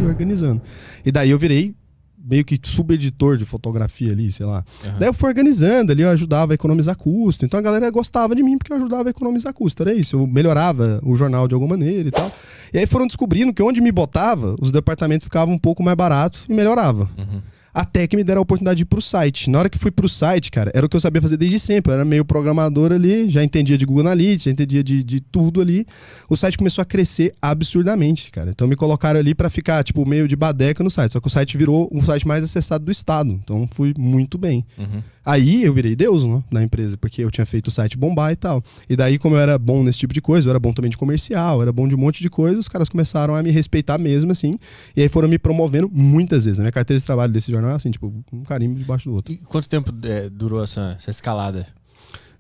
organizando. E daí eu virei meio que subeditor de fotografia ali, sei lá. Daí eu fui organizando ali, eu ajudava a economizar custo. Então a galera gostava de mim porque eu ajudava a economizar custo. Era isso, eu melhorava o jornal de alguma maneira e tal. E aí foram descobrindo que onde me botava, os departamentos ficavam um pouco mais baratos e melhorava. Até que me deram a oportunidade de ir pro site. Na hora que fui pro site, cara, era o que eu sabia fazer desde sempre. Eu era meio programador ali, já entendia de Google Analytics, já entendia de tudo ali. O site começou a crescer absurdamente, cara. Então me colocaram ali pra ficar, tipo, meio de badeca no site. Só que o site virou o site mais acessado do estado. Então fui muito bem. Aí eu virei Deus, né, na empresa, porque eu tinha feito o site bombar e tal. E daí, como eu era bom nesse tipo de coisa, eu era bom também de comercial, eu era bom de um monte de coisa, os caras começaram a me respeitar mesmo, assim. E aí foram me promovendo muitas vezes. A minha carteira de trabalho desse jornal é assim, tipo, um carimbo debaixo do outro. E quanto tempo durou essa escalada?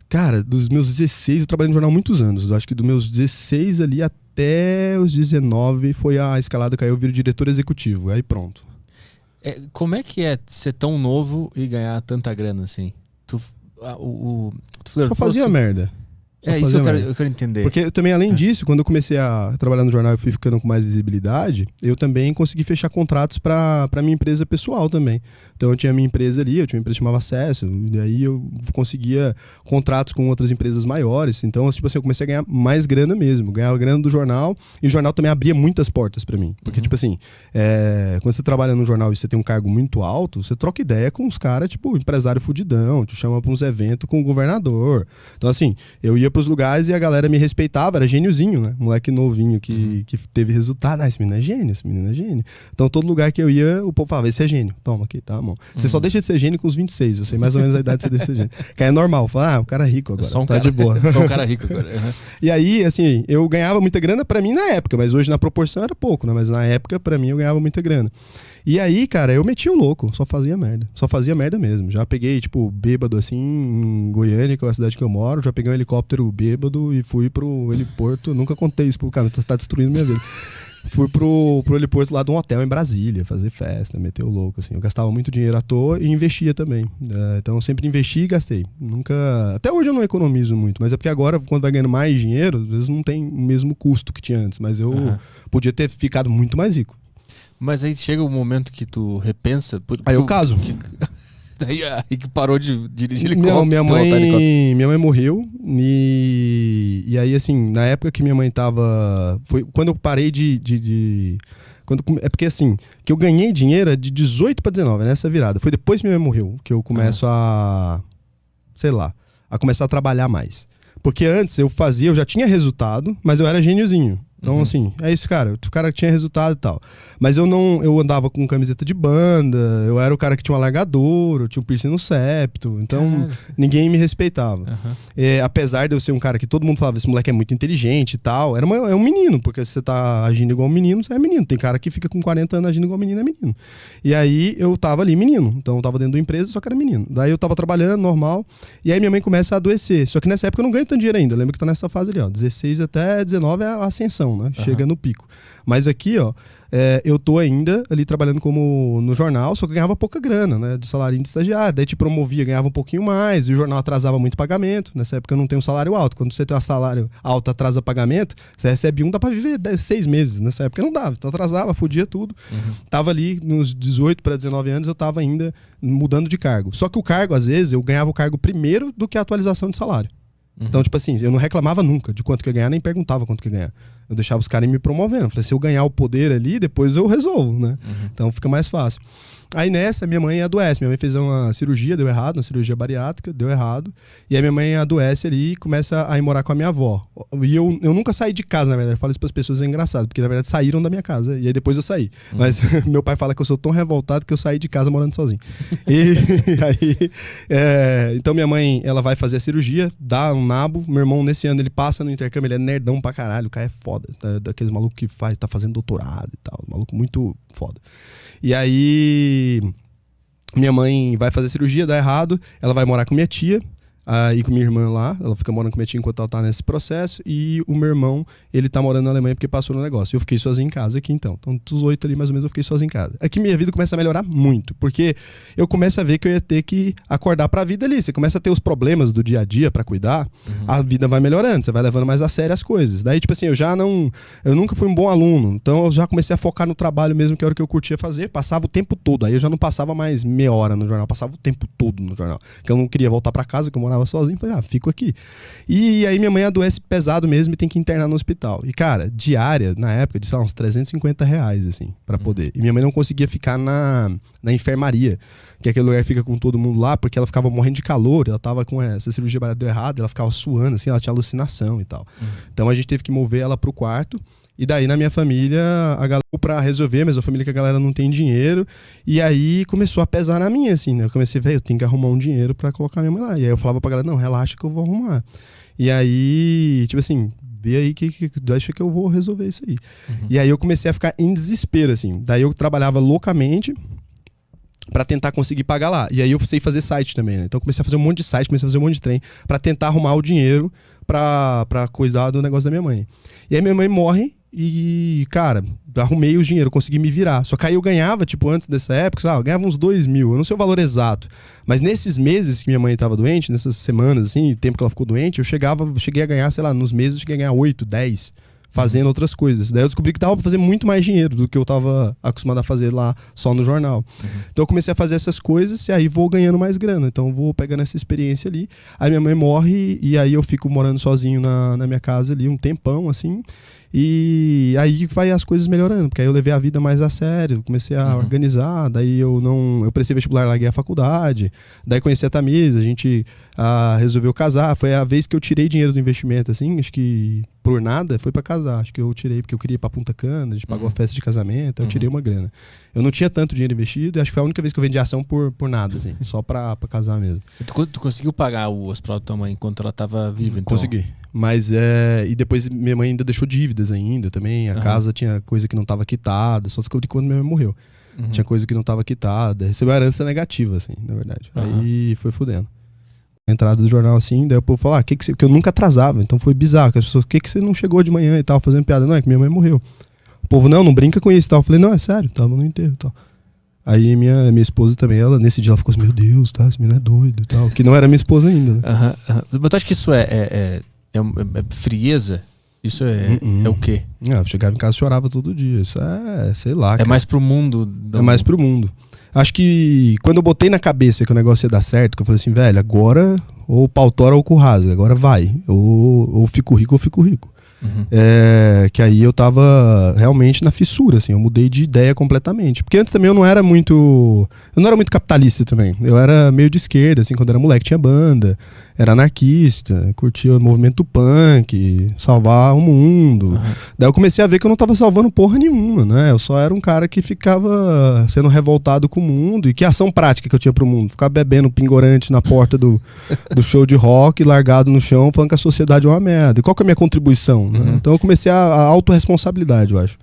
Cara, dos meus 16, eu trabalhei no jornal há muitos anos. Eu acho que dos meus 16 ali até os 19 foi a escalada que aí eu viro diretor executivo. Aí pronto. Como é que é ser tão novo e ganhar tanta grana assim? Tu Só fazia merda. Isso eu quero entender. Porque também, além disso, quando eu comecei a trabalhar no jornal e fui ficando com mais visibilidade, eu também consegui fechar contratos para minha empresa pessoal também. Então eu tinha minha empresa ali, eu tinha uma empresa que chamava Acesso, e aí eu conseguia contratos com outras empresas maiores. Então, tipo assim, eu comecei a ganhar mais grana mesmo. Ganhava grana do jornal, e o jornal também abria muitas portas para mim. Porque, tipo assim, quando você trabalha no jornal e você tem um cargo muito alto, você troca ideia com os caras, tipo, empresário fudidão, te chama para uns eventos com o governador. Então, assim, eu ia pros lugares e a galera me respeitava, era gêniozinho, né? Moleque novinho que teve resultado. Esse menino é gênio, esse menino é gênio. Então, todo lugar que eu ia, o povo falava, esse é gênio. Toma aqui, tá, mano. Você só deixa de ser gênio com os 26, eu sei mais ou menos a idade que você deixa de ser gênio. Que aí é normal, fala, o cara é rico agora, tá de boa. Só um cara rico agora. E aí, assim, eu ganhava muita grana pra mim na época, mas hoje na proporção era pouco, né? Mas na época, pra mim, eu ganhava muita grana. E aí, cara, eu metia o louco, só fazia merda. Só fazia merda mesmo. Já peguei, tipo, bêbado assim, em Goiânia, que é a cidade que eu moro. Já peguei um helicóptero bêbado e fui pro heliporto. Nunca contei isso pro cara, você tá destruindo minha vida. Fui pro heliporto lá de um hotel em Brasília, fazer festa, meter o louco, assim. Eu gastava muito dinheiro à toa e investia também. Então eu sempre investi e gastei. Nunca... Até hoje eu não economizo muito, mas é porque agora, quando vai ganhando mais dinheiro, às vezes não tem o mesmo custo que tinha antes. Mas eu podia ter ficado muito mais rico. Mas aí chega o momento que tu repensa... Aí eu caso. Aí que parou de dirigir helicóptero. Não, minha mãe morreu e aí, assim, na época que minha mãe tava... Foi quando eu parei é porque, assim, que eu ganhei dinheiro de 18 para 19, nessa virada. Foi depois que minha mãe morreu que eu começo a começar a trabalhar mais. Porque antes eu já tinha resultado, mas eu era gêniozinho. Então, assim, é isso, cara. O cara que tinha resultado e tal. Mas eu andava com camiseta de banda, eu era o cara que tinha um alargador, eu tinha um piercing no septo. Então, ninguém me respeitava. Apesar de eu ser um cara que todo mundo falava, esse moleque é muito inteligente e tal, é um menino, porque se você tá agindo igual um menino, você é menino. Tem cara que fica com 40 anos agindo igual menino, é menino. E aí, eu tava ali menino. Então, eu tava dentro da empresa, só que era menino. Daí, eu tava trabalhando, normal. E aí, minha mãe começa a adoecer. Só que nessa época, eu não ganho tanto dinheiro ainda. Eu lembro que tá nessa fase ali, ó. 16 até 19 é a ascensão, né? Chega no pico. Mas aqui, ó, eu tô ainda ali trabalhando no jornal, só que eu ganhava pouca grana, né? De salário de estagiário. Daí te promovia, ganhava um pouquinho mais, e o jornal atrasava muito pagamento. Nessa época eu não tenho um salário alto. Quando você tem um salário alto, atrasa pagamento, você recebe dá pra viver 6 meses. Nessa época não dava. Então atrasava, fudia tudo. Tava ali nos 18 para 19 anos, eu tava ainda mudando de cargo. Só que o cargo, às vezes, eu ganhava o cargo primeiro do que a atualização de salário. Então, tipo assim, eu não reclamava nunca de quanto que eu ia ganhar, nem perguntava quanto que eu ia ganhar. Eu deixava os caras me promovendo. Falei, se eu ganhar o poder ali, depois eu resolvo, né? Então fica mais fácil. Aí nessa, minha mãe adoece. Minha mãe fez uma cirurgia, deu errado, uma cirurgia bariátrica, deu errado. E aí minha mãe adoece ali e começa a ir morar com a minha avó. E eu nunca saí de casa, na verdade. Eu falo isso para as pessoas, é engraçado, porque na verdade saíram da minha casa. E aí depois eu saí. Mas meu pai fala que eu sou tão revoltado que eu saí de casa morando sozinho. E aí, então minha mãe, ela vai fazer a cirurgia, dá um nabo. Meu irmão, nesse ano, ele passa no intercâmbio, ele é nerdão pra caralho. O cara é foda. Daqueles malucos que tá fazendo doutorado e tal. Maluco muito foda. E aí, minha mãe vai fazer a cirurgia, dá errado, ela vai morar com minha tia, Aí com minha irmã lá, ela fica morando com minha tia enquanto ela tá nesse processo, e o meu irmão, ele tá morando na Alemanha porque passou no negócio. Eu fiquei sozinho em casa aqui então. Então, dos 8 ali, mais ou menos, eu fiquei sozinho em casa. Aqui minha vida começa a melhorar muito, porque eu começo a ver que eu ia ter que acordar pra vida ali. Você começa a ter os problemas do dia a dia pra cuidar, a vida vai melhorando, você vai levando mais a sério as coisas. Daí, tipo assim, eu nunca fui um bom aluno, então eu já comecei a focar no trabalho mesmo, que era o que eu curtia fazer, passava o tempo todo. Aí eu já não passava mais meia hora no jornal, passava o tempo todo no jornal. Que eu não queria voltar pra casa, que eu morava sozinho, falei, fico aqui. E aí minha mãe adoece pesado mesmo e tem que internar no hospital. E, cara, diária, na época, de, sei lá, uns R$ 350, assim, pra poder. E minha mãe não conseguia ficar na enfermaria, que é aquele lugar que fica com todo mundo lá, porque ela ficava morrendo de calor, ela tava com essa cirurgia deu errado, ela ficava suando, assim, ela tinha alucinação e tal. Então a gente teve que mover ela pro quarto. E daí, na minha família, a galera, pra resolver, mas a família que a galera não tem dinheiro. E aí começou a pesar na minha, assim, né? Eu comecei, velho, eu tenho que arrumar um dinheiro pra colocar minha mãe lá. E aí eu falava pra galera, não, relaxa que eu vou arrumar. E aí, tipo assim, vê aí que deixa que eu vou resolver isso aí. E aí eu comecei a ficar em desespero, assim. Daí eu trabalhava loucamente pra tentar conseguir pagar lá. E aí eu sei fazer site também, né? Então eu comecei a fazer um monte de site, comecei a fazer um monte de trem pra tentar arrumar o dinheiro pra cuidar do negócio da minha mãe. E aí minha mãe morre. E, cara, arrumei o dinheiro, consegui me virar. Só que aí eu ganhava, tipo, antes dessa época, sabe, eu ganhava uns 2.000, eu não sei o valor exato. Mas nesses meses que minha mãe tava doente, nessas semanas, assim, tempo que ela ficou doente, cheguei a ganhar, sei lá, nos meses eu cheguei a ganhar 8, 10, fazendo outras coisas. Daí eu descobri que dava pra fazer muito mais dinheiro do que eu tava acostumado a fazer lá só no jornal. Então eu comecei a fazer essas coisas e aí vou ganhando mais grana. Então eu vou pegando essa experiência ali. Aí minha mãe morre e aí eu fico morando sozinho na minha casa ali um tempão, assim. E aí vai as coisas melhorando, porque aí eu levei a vida mais a sério, comecei a organizar, daí eu prestei vestibular, larguei a faculdade, daí conheci a Tamires, a gente resolveu casar, foi a vez que eu tirei dinheiro do investimento, assim, acho que por nada, foi pra casar, acho que eu tirei porque eu queria ir pra Punta Cana, a gente pagou a festa de casamento, eu tirei uma grana. Eu não tinha tanto dinheiro investido, e acho que foi a única vez que eu vendi ação por nada, assim, só pra casar mesmo. Tu conseguiu pagar o hospital da tua mãe enquanto ela tava viva, então? Consegui. Mas e depois minha mãe ainda deixou dívidas ainda também. A casa tinha coisa que não estava quitada. Só descobri quando minha mãe morreu. Tinha coisa que não estava quitada. Recebeu herança negativa, assim, na verdade. Aí foi fudendo. A entrada do jornal, assim, daí o povo falou, que eu nunca atrasava. Então foi bizarro. Que as pessoas, que você não chegou de manhã e tal, fazendo piada? Não, é que minha mãe morreu. O povo, não brinca com isso e tal. Eu falei, não, é sério, tava no enterro e tal. Aí minha esposa também, ela nesse dia ela ficou assim, meu Deus, tá, esse menino é doido e tal. Que não era minha esposa ainda, né? Mas tu acha que isso é frieza? Isso é o quê? Eu chegava em casa e chorava todo dia. Isso sei lá. É mais pro mundo. É mais pro mundo. Acho que quando eu botei na cabeça que o negócio ia dar certo, que eu falei assim, velho, agora ou pau tora ou cu raso, agora vai. Ou fico rico ou fico rico. Que aí eu tava realmente na fissura, assim, eu mudei de ideia completamente. Porque antes também eu não era muito capitalista também. Eu era meio de esquerda, assim, quando era moleque tinha banda, era anarquista, curtia o movimento punk, salvar o mundo. Daí eu comecei a ver que eu não tava salvando porra nenhuma, né? Eu só era um cara que ficava sendo revoltado com o mundo. E que ação prática que eu tinha pro mundo? Ficar bebendo pingorante na porta do show de rock, largado no chão, falando que a sociedade é uma merda. E qual que é a minha contribuição? Né? Então eu comecei a autorresponsabilidade, eu acho.